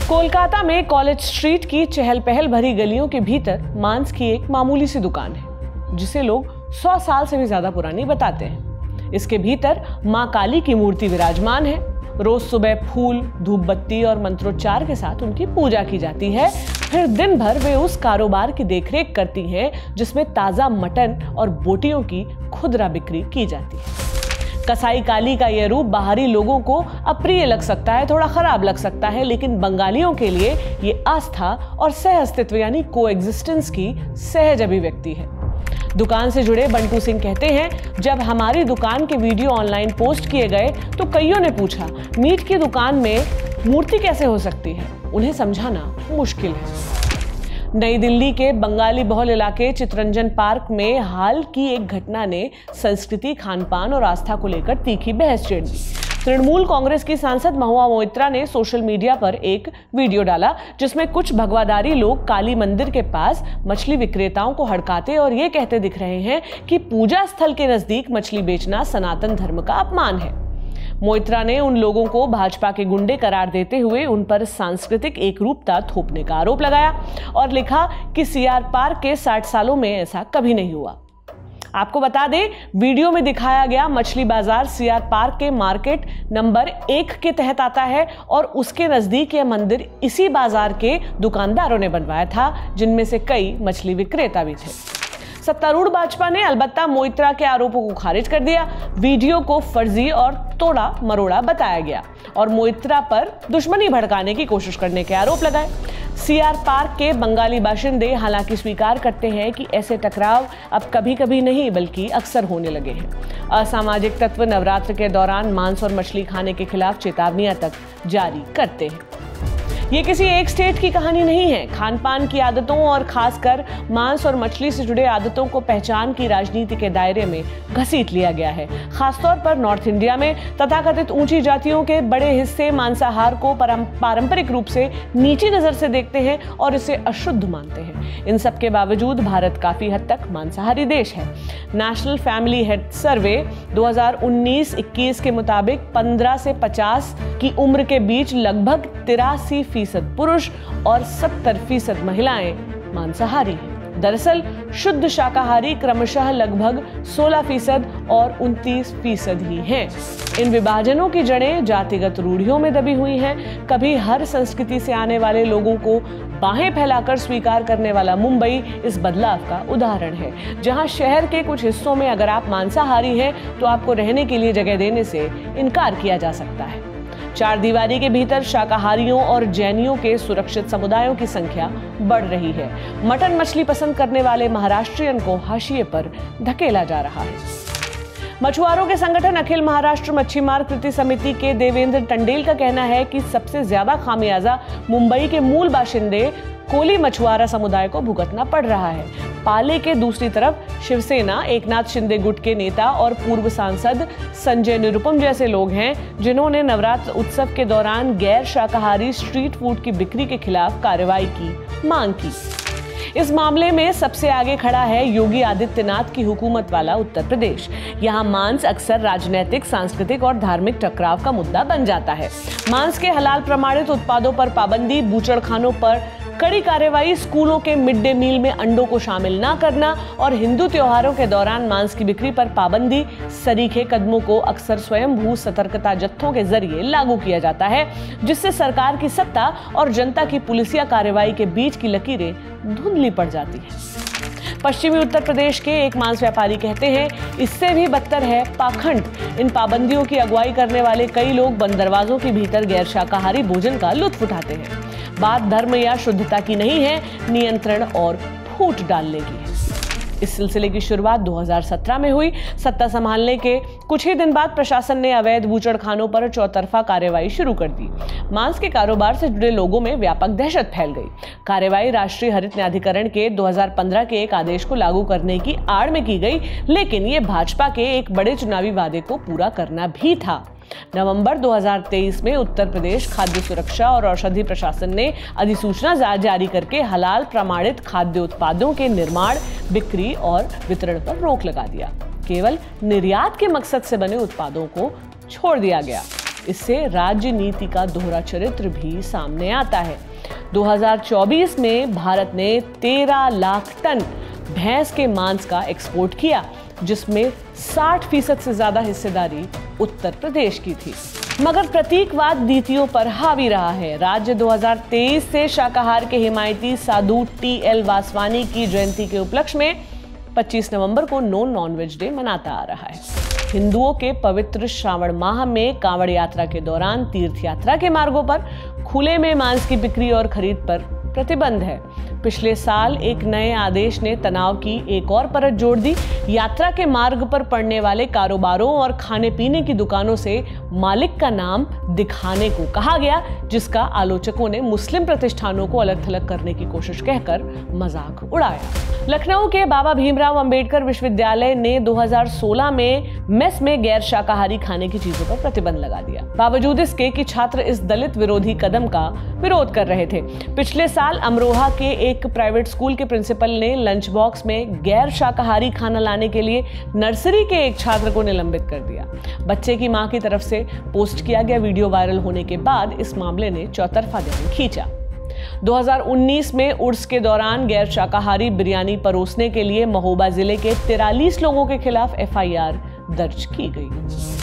कोलकाता में college street की चहल पहल भरी गलियों के भीतर मांस की एक मामूली सी दुकान है जिसे लोग 100 साल से भी ज्यादा पुरानी बताते हैं। इसके भीतर मां काली की मूर्ति विराजमान है। रोज सुबह फूल, धूप बत्ती और मंत्रोच्चार के साथ उनकी पूजा की जाती है। फिर दिन भर वे उस कारोबार की देखरेख करती हैं जिसमें ताजा मटन और बोटियों की खुदरा बिक्री की जाती है। कसाई काली का यह रूप बाहरी लोगों को अप्रिय लग सकता है, थोड़ा खराब लग सकता है, लेकिन बंगालियों के लिए ये आस्था और सह अस्तित्व यानी कोएग्जिस्टेंस की सहज अभिव्यक्ति है। दुकान से जुड़े बंटू सिंह कहते हैं, जब हमारी दुकान के वीडियो ऑनलाइन पोस्ट किए गए तो कईयों ने पूछा, मीट की दुकान में मूर्ति कैसे हो सकती है? उन्हें समझाना मुश्किल है। नई दिल्ली के बंगाली बहुल इलाके चितरंजन पार्क में हाल की एक घटना ने संस्कृति, खानपान और आस्था को लेकर तीखी बहस छेड़ दी। तृणमूल कांग्रेस की सांसद महुआ मोइत्रा ने सोशल मीडिया पर एक वीडियो डाला जिसमें कुछ भगवादारी लोग काली मंदिर के पास मछली विक्रेताओं को हड़काते और ये कहते दिख रहे हैं कि पूजा स्थल के नजदीक मछली बेचना सनातन धर्म का अपमान है। मोइत्रा ने उन लोगों को भाजपा के गुंडे करार देते हुए उन पर सांस्कृतिक एकरूपता थोपने का आरोप लगाया और लिखा कि सीआर पार्क के 60 सालों में ऐसा कभी नहीं हुआ। आपको बता दें, वीडियो में दिखाया गया मछली बाजार सीआर पार्क के मार्केट नंबर 1 के तहत आता है और उसके नजदीक यह मंदिर इसी बाजार के दुकानदारों ने बनवाया था, जिनमें से कई मछली विक्रेता भी थे। सत्तारूढ़ भाजपा ने अलबत्ता मोइत्रा के आरोपों को खारिज कर दिया। वीडियो को फर्जी और तोड़ा मरोड़ा बताया गया और मोइत्रा पर दुश्मनी भड़काने की कोशिश करने के आरोप लगाए। सीआर पार्क के बंगाली बाशिंदे हालांकि स्वीकार करते हैं कि ऐसे टकराव अब कभी कभी नहीं बल्कि अक्सर होने लगे हैं। असामाजिक तत्व नवरात्र के दौरान मांस और मछली खाने के खिलाफ चेतावनियां तक जारी करते हैं। ये किसी एक स्टेट की कहानी नहीं है। खानपान की आदतों और खासकर मांस और मछली से जुड़े आदतों को पहचान की राजनीति के दायरे में घसीट लिया गया है। खासतौर पर नॉर्थ इंडिया में तथाकथित ऊंची जातियों के बड़े हिस्से मांसाहार को पारंपरिक रूप से नीची नजर से देखते हैं और इसे अशुद्ध मानते हैं। इन सब के बावजूद भारत काफी हद तक मांसाहारी देश है। नेशनल फैमिली हेल्थ सर्वे 2019-21 के मुताबिक 15 से 50 की उम्र के बीच लगभग 83% पुरुष और 70% महिलाएं मांसाहारी हैं। दरअसल शुद्ध शाकाहारी क्रमशः लगभग 16% और 29% ही हैं। इन विभाजनों की जड़ें जातिगत रूढ़ियों में दबी हुई हैं। कभी हर संस्कृति से आने वाले लोगों को बाहें फैलाकर स्वीकार करने वाला मुंबई इस बदलाव का उदाहरण है, जहां शहर के कुछ हिस्सों में अगर आप मांसाहारी हैं तो आपको रहने के लिए जगह देने से इनकार किया जा सकता है। चार दीवारी के भीतर शाकाहारियों और जैनियों के सुरक्षित समुदायों की संख्या बढ़ रही है। मटन मछली पसंद करने वाले महाराष्ट्रियन को हाशिए पर धकेला जा रहा है। मछुआरों के संगठन अखिल महाराष्ट्र मच्छीमार कृति समिति के देवेंद्र टंडेल का कहना है कि सबसे ज्यादा खामियाजा मुंबई के मूल बाशिंदे कोली मछुआरा समुदाय को भुगतना पड़ रहा है। पाले के दूसरी तरफ शिवसेना, एकनाथ शिंदे गुट के नेता और पूर्व सांसद संजय निरुपम जैसे लोग हैं जिन्होंने नवरात्र उत्सव के दौरान गैर शाकाहारी स्ट्रीट फूड की बिक्री के खिलाफ कार्रवाई की मांग की। इस मामले में सबसे आगे खड़ा है योगी आदित्यनाथ की हुकूमत वाला उत्तर प्रदेश। यहाँ मांस अक्सर राजनीतिक, सांस्कृतिक और धार्मिक टकराव का मुद्दा बन जाता है। मांस के हलाल प्रमाणित उत्पादों पर पाबंदी, बूचड़खानों पर कड़ी कार्रवाई, स्कूलों के मिड डे मील में अंडों को शामिल न करना और हिंदू त्योहारों के दौरान मांस की बिक्री पर पाबंदी सरीखे कदमों को अक्सर स्वयंभू सतर्कता जत्थों के जरिए लागू किया जाता है, जिससे सरकार की सत्ता और जनता की पुलिसिया कार्रवाई के बीच की लकीरें धुंधली पड़ जाती हैं। पश्चिमी उत्तर प्रदेश के एक मांस व्यापारी कहते हैं, इससे भी बदतर है पाखंड। इन पाबंदियों की अगुवाई करने वाले कई लोग बंद दरवाजों के भीतर गैर शाकाहारी भोजन का लुत्फ उठाते हैं। बात धर्म या शुद्धता की नहीं है, नियंत्रण और फूट डालने की है। इस सिलसिले की शुरुआत 2017 में हुई। सत्ता संभालने के कुछ ही दिन बाद प्रशासन ने अवैध बूचड़खानों पर चौतरफा कार्रवाई शुरू कर दी। मांस के कारोबार से जुड़े लोगों में व्यापक दहशत फैल गई। कार्रवाई राष्ट्रीय हरित न्यायाधिकरण के 2015 के एक आदेश को लागू करने की आड़ में की गई, लेकिन ये भाजपा के एक बड़े चुनावी वादे को पूरा करना भी था। नवंबर 2023 में उत्तर प्रदेश खाद्य सुरक्षा और औषधि प्रशासन ने अधिसूचना जारी करके हलाल प्रमाणित खाद्य उत्पादों के निर्माण, बिक्री और वितरण पर रोक लगा दिया। केवल निर्यात के मकसद से बने उत्पादों को छोड़ दिया गया। इससे राजनीति का दोहरा चरित्र भी सामने आता है। 2024 में भारत ने 13 लाख टन भैंस के मांस का एक्सपोर्ट किया, जिसमें 60% से ज्यादा हिस्सेदारी उत्तर प्रदेश की थी। मगर प्रतीकवाद नीतियों पर हावी रहा है। राज्य 2023 से शाकाहार के हिमायती साधु TL वासवानी की जयंती के उपलक्ष्य में 25 नवंबर को नो नॉनवेज डे मनाता आ रहा है। हिंदुओं के पवित्र श्रावण माह में कांवड़ यात्रा के दौरान तीर्थ यात्रा के मार्गों पर खुले में मांस की बिक्री और खरीद पर प्रतिबंध है। पिछले साल एक नए आदेश ने तनाव की एक और परत जोड़ दी। यात्रा के मार्ग पर पड़ने वाले कारोबारों और खाने पीने की दुकानों से मालिक का नाम दिखाने को कहा गया, जिसका आलोचकों ने मुस्लिम प्रतिष्ठानों को अलग थलग करने की कोशिश कहकर मजाक उड़ाया। लखनऊ के बाबा भीमराव अंबेडकर विश्वविद्यालय ने 2016 में मेस में गैर शाकाहारी खाने की चीजों पर प्रतिबंध लगा दिया, बावजूद इसके कि छात्र इस दलित विरोधी कदम का विरोध कर रहे थे। पिछले साल अमरोहा के एक प्राइवेट स्कूल के प्रिंसिपल ने लंच बॉक्स में गैर शाकाहारी खाना लाने के लिए नर्सरी के एक छात्र को निलंबित कर दिया। बच्चे की मां की तरफ से पोस्ट किया गया वीडियो वायरल होने के बाद इस मामले ने चौतरफा ध्यान खींचा। 2019 में उर्स के दौरान गैर शाकाहारी बिरयानी परोसने के लिए महोबा जिले के 43 लोगों के खिलाफ FIR दर्ज की गई।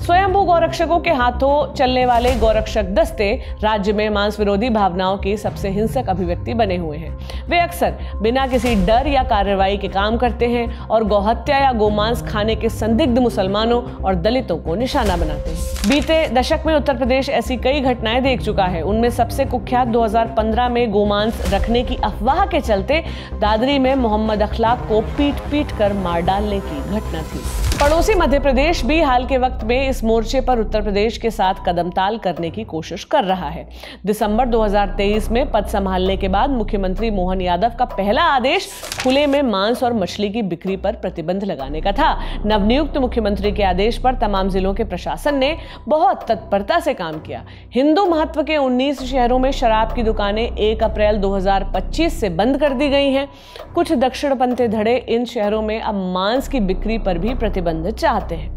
स्वयंभू गौरक्षकों के हाथों चलने वाले गौरक्षक दस्ते राज्य में मांस विरोधी भावनाओं की सबसे हिंसक अभिव्यक्ति बने हुए हैं। वे अक्सर बिना किसी डर या कार्रवाई के काम करते हैं और गौहत्या या गोमांस खाने के संदिग्ध मुसलमानों और दलितों को निशाना बनाते हैं। बीते दशक में उत्तर प्रदेश ऐसी कई घटनाएं देख चुका है। उनमें सबसे कुख्यात 2015 में गोमांस रखने की अफवाह के चलते दादरी में मोहम्मद अखलाक को पीट कर मार डालने की घटना थी। पड़ोसी मध्य प्रदेश भी हाल के वक्त में इस मोर्चे पर उत्तर प्रदेश के साथ कदमताल करने की कोशिश कर रहा है। दिसंबर 2023 में पद संभालने के बाद मुख्यमंत्री मोहन यादव का पहला आदेश खुले में मांस और मछली की बिक्री पर प्रतिबंध लगाने का था। नवनियुक्त मुख्यमंत्री के आदेश पर तमाम जिलों के प्रशासन ने बहुत तत्परता से काम किया। हिंदू महत्व के 19 शहरों में शराब की दुकानें 1 अप्रैल 2025 से बंद कर दी गई हैं। कुछ दक्षिणपंथी धड़े इन शहरों में अब मांस की बिक्री पर भी प्रतिबंध चाहते हैं।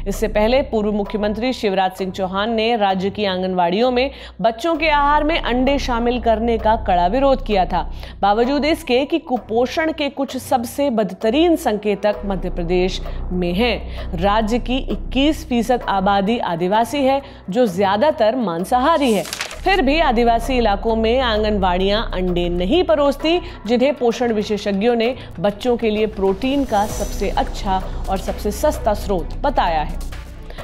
इससे पहले पूर्व मुख्यमंत्री शिवराज सिंह चौहान ने राज्य की आंगनवाड़ियों में बच्चों के आहार में अंडे शामिल करने का कड़ा विरोध किया था। बावजूद इसके कि कुपोषण के कुछ सबसे बदतरीन संकेतक मध्य प्रदेश में हैं। राज्य की 21% आबादी आदिवासी है, जो ज्यादातर मांसाहारी है। फिर भी आदिवासी इलाकों में आंगनवाड़ियां अंडे नहीं परोसती, जिन्हें पोषण विशेषज्ञों ने बच्चों के लिए प्रोटीन का सबसे अच्छा और सबसे सस्ता स्रोत बताया है।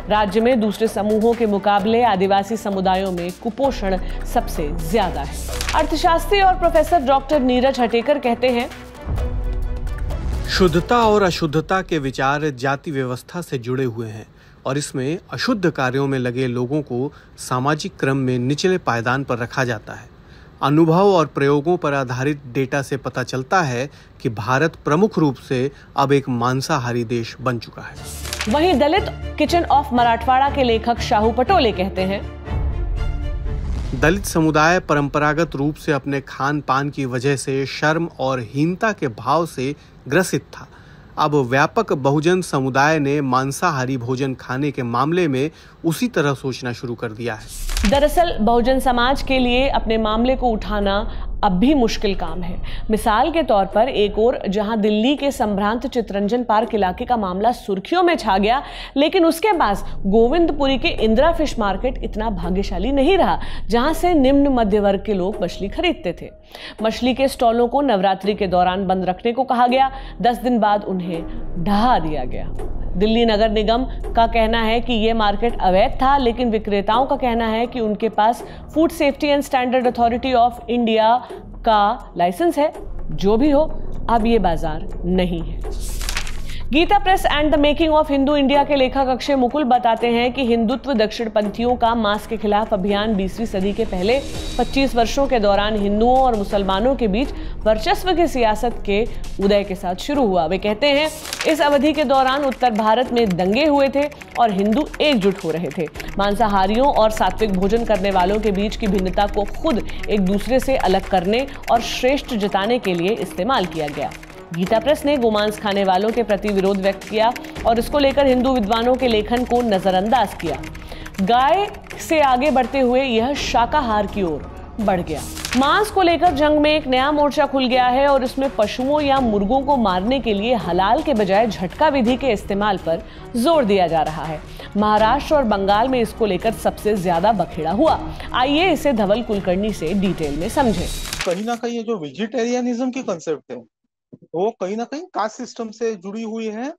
राज्य में दूसरे समूहों के मुकाबले आदिवासी समुदायों में कुपोषण सबसे ज्यादा है। अर्थशास्त्री और प्रोफेसर डॉक्टर नीरज हटेकर कहते हैं, शुद्धता और अशुद्धता के विचार जाति व्यवस्था से जुड़े हुए हैं और इसमें अशुद्ध कार्यों में लगे लोगों को सामाजिक क्रम में निचले पायदान पर रखा जाता है। अनुभव और प्रयोगों पर आधारित डेटा से पता चलता है कि भारत प्रमुख रूप से अब एक मांसाहारी देश बन चुका है। वहीं दलित किचन ऑफ मराठवाड़ा के लेखक शाहू पटोले कहते हैं, दलित समुदाय परंपरागत रूप से अपने खान पान की वजह से शर्म और हीनता के भाव से ग्रसित था। अब व्यापक बहुजन समुदाय ने मांसाहारी भोजन खाने के मामले में उसी तरह सोचना शुरू कर दिया है। दरअसल बहुजन समाज के लिए अपने मामले को उठाना अब भी मुश्किल काम है। मिसाल के तौर पर एक ओर जहां दिल्ली के संभ्रांत चितरंजन पार्क इलाके का मामला सुर्खियों में छा गया, लेकिन उसके पास गोविंदपुरी के इंदिरा फिश मार्केट इतना भाग्यशाली नहीं रहा, जहां से निम्न मध्य वर्ग के लोग मछली खरीदते थे। मछली के स्टॉलों को नवरात्रि के दौरान बंद रखने को कहा गया। 10 दिन बाद उन्हें ढहा दिया गया। दिल्ली नगर निगम का कहना है कि यह मार्केट अवैध था, लेकिन विक्रेताओं का कहना है कि उनके पास food safety and standard authority of India का लाइसेंस है। जो भी हो, अब ये बाजार नहीं है। Gita press and the making of Hindu India के लेखक अक्षय मुकुल बताते हैं कि हिंदुत्व दक्षिणपंथियों का मांस के खिलाफ अभियान 20वीं सदी के पहले 25 वर्षों के दौरान हिंदुओं और मुसलमानों के बीच वर्चस्व की सियासत के उदय के साथ शुरू हुआ। वे कहते हैं, इस अवधि के दौरान उत्तर भारत में दंगे हुए थे और हिंदू एकजुट हो रहे थे। मांसाहारियों और सात्विक भोजन करने वालों के बीच की भिन्नता को खुद एक दूसरे से अलग करने और श्रेष्ठ जताने के लिए इस्तेमाल किया गया। गीता प्रेस ने गोमांस खाने वालों के प्रति विरोध व्यक्त किया और इसको लेकर हिंदू विद्वानों के लेखन को नजरअंदाज किया। गाय से आगे बढ़ते हुए यह शाकाहार की ओर बढ़ गया। मांस को लेकर जंग में एक नया मोर्चा खुल गया है और इसमें पशुओं या मुर्गों को मारने के लिए हलाल के बजाय झटका विधि के इस्तेमाल पर जोर दिया जा रहा है। महाराष्ट्र और बंगाल में इसको लेकर सबसे ज्यादा बखेड़ा हुआ। आइए इसे धवल कुलकर्णी से डिटेल में समझें। कहीं ना कहीं ये जो वेजिटेरियनिज्म की कंसेप्ट है वो कहीं ना कहीं कास्ट सिस्टम से जुड़ी हुई है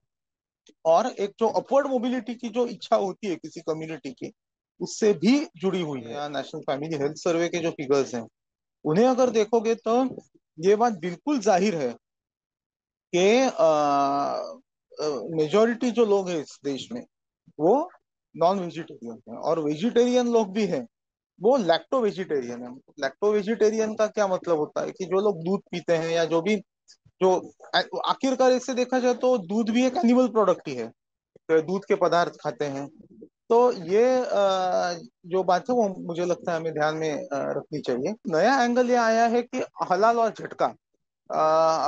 और एक जो अपवर्ड मोबिलिटी की जो इच्छा होती है किसी कम्युनिटी की उससे भी जुड़ी हुई है। नेशनल फैमिली हेल्थ सर्वे के जो फिगर्स हैं उन्हें अगर देखोगे तो ये बात बिल्कुल जाहिर है कि मेजॉरिटी जो लोग हैं इस देश में वो नॉन वेजिटेरियन है और वेजिटेरियन लोग भी हैं वो लैक्टो वेजिटेरियन है। लैक्टो वेजिटेरियन का क्या मतलब होता है कि जो लोग दूध पीते हैं या जो भी जो आखिरकार इससे देखा जाए तो दूध भी एक एनिमल प्रोडक्ट ही है, दूध के पदार्थ खाते हैं। तो ये जो बात है वो मुझे लगता है हमें ध्यान में रखनी चाहिए। नया एंगल ये आया है कि हलाल और झटका।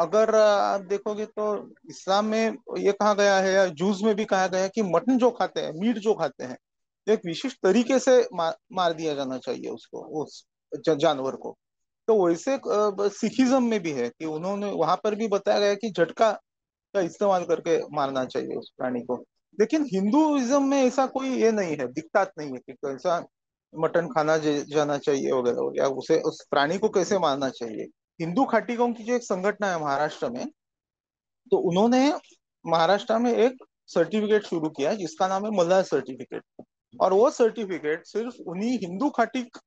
अगर आप देखोगे तो इस्लाम में ये कहा गया है या जूस में भी कहा गया है कि मटन जो खाते हैं, मीट जो खाते हैं, एक विशिष्ट तरीके से मार दिया जाना चाहिए उसको, उस जानवर को। तो वैसे सिखिज्म में भी है कि उन्होंने वहां पर भी बताया गया कि झटका का इस्तेमाल करके मारना चाहिए उस प्राणी को। लेकिन हिंदुइज्म में ऐसा कोई ये नहीं है, दिक्कत नहीं है कि कैसा मटन खाना जाना चाहिए वगैरह या उसे उस प्राणी को कैसे मारना चाहिए। हिंदू खाटीकों की जो एक संगठन है महाराष्ट्र में, तो उन्होंने महाराष्ट्र में एक सर्टिफिकेट शुरू किया जिसका नाम है मल्हार सर्टिफिकेट। और वो सर्टिफिकेट सिर्फ उन्हीं हिंदू खाटीक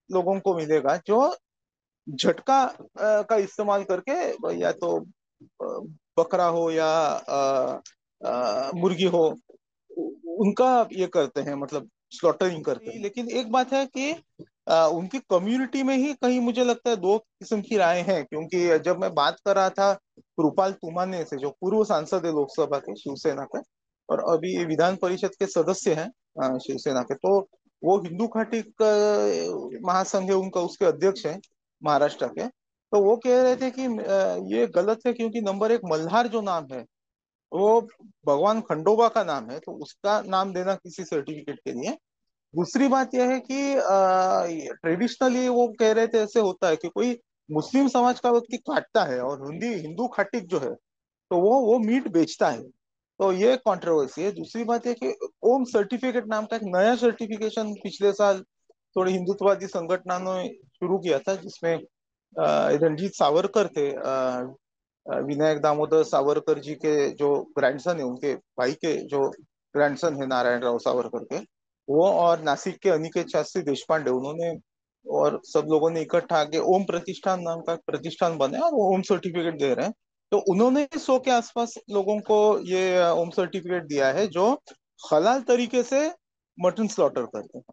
लोगों को मिलेगा जो झटका का इस्तेमाल करके या तो बकरा हो या मुर्गी हो उनका ये करते हैं, मतलब स्लॉटरिंग करते हैं। लेकिन एक बात है कि उनकी कम्युनिटी में ही कहीं मुझे लगता है दो किस्म की राय हैं, क्योंकि जब मैं बात कर रहा था रूपाल तुमाने से जो पूर्व सांसद है लोकसभा के शिवसेना के और अभी विधान परिषद के सदस्य हैं शिवसेना के, तो वो हिंदू खाटिक महासंघ है उनका, उसके अध्यक्ष हैं महाराष्ट्र के। तो वो कह रहे थे कि ये गलत है क्योंकि नंबर एक मल्हार जो नाम है वो भगवान खंडोबा का नाम है, तो उसका नाम देना किसी सर्टिफिकेट के लिए। दूसरी बात यह है कि ट्रेडिशनली वो कह रहे थे ऐसे होता है कि कोई मुस्लिम समाज का व्यक्ति काटता है और हिंदू खाटिक जो है तो वो मीट बेचता है, तो ये कंट्रोवर्सी है। दूसरी बात है कि ओम सर्टिफिकेट नाम का एक नया सर्टिफिकेशन पिछले साल थोड़े हिंदुत्ववादी संगठनों ने शुरू किया था जिसमें रणजीत सावरकर थे, विनायक दामोदर सावरकर जी के जो ग्रैंडसन है, उनके भाई के जो ग्रैंडसन है नारायण राव सावरकर के, वो और नासिक के अनिकेत शास्त्री देशपांडे, उन्होंने और सब लोगों ने इकट्ठा आके ओम प्रतिष्ठान नाम का प्रतिष्ठान बनाया और वो ओम सर्टिफिकेट दे रहे हैं। तो उन्होंने 100 के आसपास लोगों को ये ओम सर्टिफिकेट दिया है जो हलाल तरीके से मटन स्लॉटर करते हैं।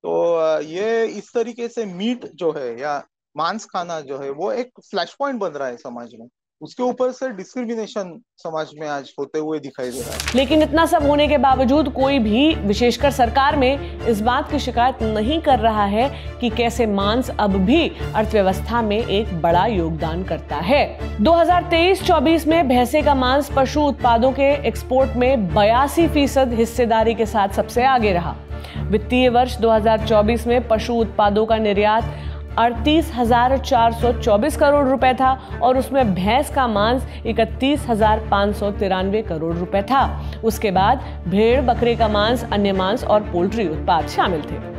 तो ये इस तरीके से मीट जो है या मांस खाना जो है वो एक फ्लैश पॉइंट बन रहा है समाज में, उसके ऊपर से डिस्क्रिमिनेशन समाज में आज होते हुए दिखाई दे रहा है। लेकिन इतना सब होने के बावजूद कोई भी, विशेषकर सरकार में, इस बात की शिकायत नहीं कर रहा है कि कैसे मांस अब भी अर्थव्यवस्था में एक बड़ा योगदान करता है। 2023-24 में भैंसे का मांस पशु उत्पादों के एक्सपोर्ट में 82% हिस्सेदारी के साथ सबसे आगे रहा। वित्तीय वर्ष 2024 में पशु उत्पादों का निर्यात 38,424 करोड़ रुपए था और उसमें भैंस का मांस 31,593 करोड़ रुपए था। उसके बाद भेड़, बकरे का मांस, अन्य मांस और पोल्ट्री उत्पाद शामिल थे।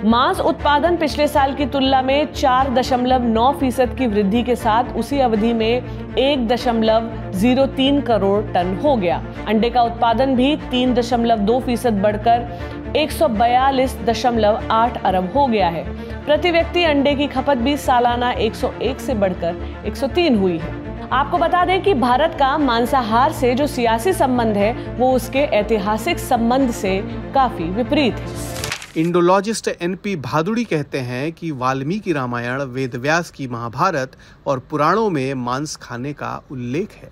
मांस उत्पादन पिछले साल की तुलना में 4.9% की वृद्धि के साथ उसी अवधि में 1.03 करोड़ टन हो गया। अंडे का उत्पादन भी 3.2% बढ़कर 142.8 अरब हो गया है। प्रति व्यक्ति अंडे की खपत भी सालाना 101 से बढ़कर 103 हुई है। आपको बता दें कि भारत का मांसाहार से जो सियासी संबंध है वो उसके ऐतिहासिक संबंध से काफी विपरीत है। इंडोलॉजिस्ट एनपी भादुड़ी कहते हैं कि वाल्मीकि रामायण, वेदव्यास की महाभारत और पुराणों में मांस खाने का उल्लेख है।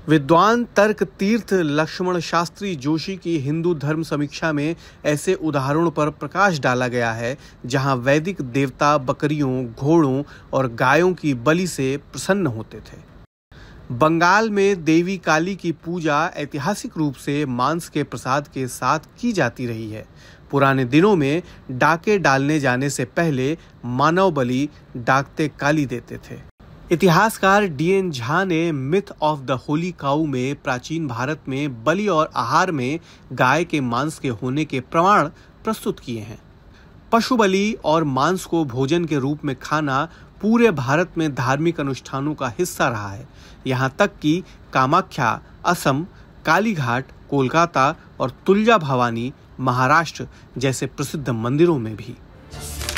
विद्वान तर्क तीर्थ लक्ष्मण शास्त्री जोशी की हिंदू धर्म समीक्षा में ऐसे उदाहरणों पर प्रकाश डाला गया है जहां वैदिक देवता बकरियों, घोड़ों और गायों की बलि से प्रसन्न होते थे। बंगाल में देवी काली की पूजा ऐतिहासिक रूप से मांस के प्रसाद के साथ की जाती रही है। पुराने दिनों में डाके डालने जाने से पहले मानव बलि डाकते काली देते थे। इतिहासकार डीएन झा ने मिथ ऑफ द होली काऊ में प्राचीन भारत में बलि और आहार में गाय के मांस के होने के प्रमाण प्रस्तुत किए हैं। पशु बलि और मांस को भोजन के रूप में खाना पूरे भारत में धार्मिक अनुष्ठानों का हिस्सा रहा है, यहाँ तक कि कामाख्या, असम, कालीघाट, कोलकाता और तुलजा भवानी, महाराष्ट्र जैसे प्रसिद्ध मंदिरों में भी।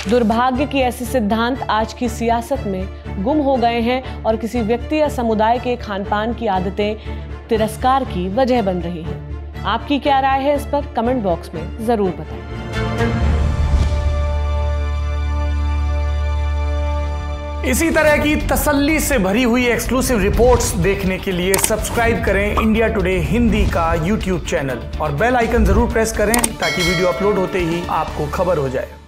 दुर्भाग्य की ऐसे सिद्धांत आज की सियासत में गुम हो गए हैं और किसी व्यक्ति या समुदाय के खानपान की आदतें तिरस्कार की वजह बन रही हैं। आपकी क्या राय है इस पर कमेंट बॉक्स में जरूर बताएं। इसी तरह की तसल्ली से भरी हुई एक्सक्लूसिव रिपोर्ट्स देखने के लिए सब्सक्राइब करें इंडिया टुडे हिंदी का YouTube चैनल और बेल आइकन जरूर प्रेस करें ताकि वीडियो अपलोड होते ही आपको खबर हो जाए।